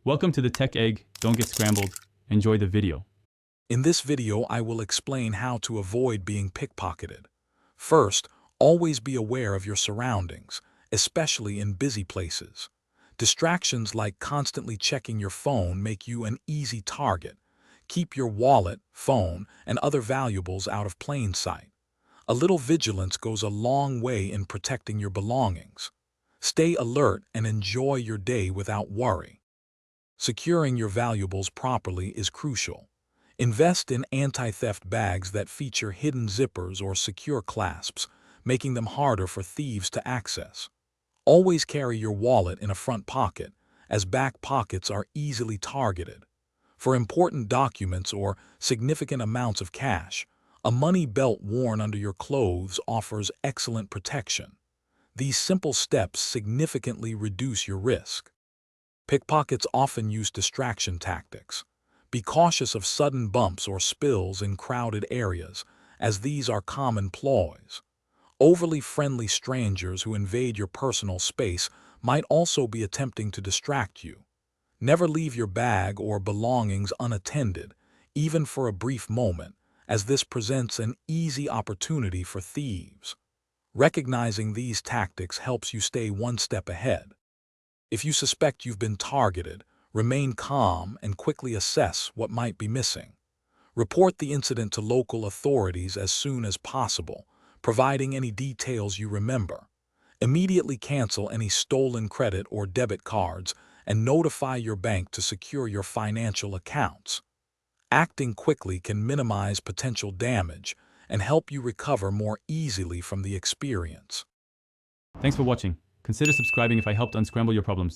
Welcome to the Tech Egg. Don't get scrambled. Enjoy the video. In this video, I will explain how to avoid being pickpocketed. First, always be aware of your surroundings, especially in busy places. Distractions like constantly checking your phone make you an easy target. Keep your wallet, phone, and other valuables out of plain sight. A little vigilance goes a long way in protecting your belongings. Stay alert and enjoy your day without worry. Securing your valuables properly is crucial. Invest in anti-theft bags that feature hidden zippers or secure clasps, making them harder for thieves to access. Always carry your wallet in a front pocket, as back pockets are easily targeted. For important documents or significant amounts of cash, a money belt worn under your clothes offers excellent protection. These simple steps significantly reduce your risk. Pickpockets often use distraction tactics. Be cautious of sudden bumps or spills in crowded areas, as these are common ploys. Overly friendly strangers who invade your personal space might also be attempting to distract you. Never leave your bag or belongings unattended, even for a brief moment, as this presents an easy opportunity for thieves. Recognizing these tactics helps you stay one step ahead. If you suspect you've been targeted, remain calm and quickly assess what might be missing. Report the incident to local authorities as soon as possible, providing any details you remember. Immediately cancel any stolen credit or debit cards and notify your bank to secure your financial accounts. Acting quickly can minimize potential damage and help you recover more easily from the experience. Thanks for watching. Consider subscribing if I helped unscramble your problems.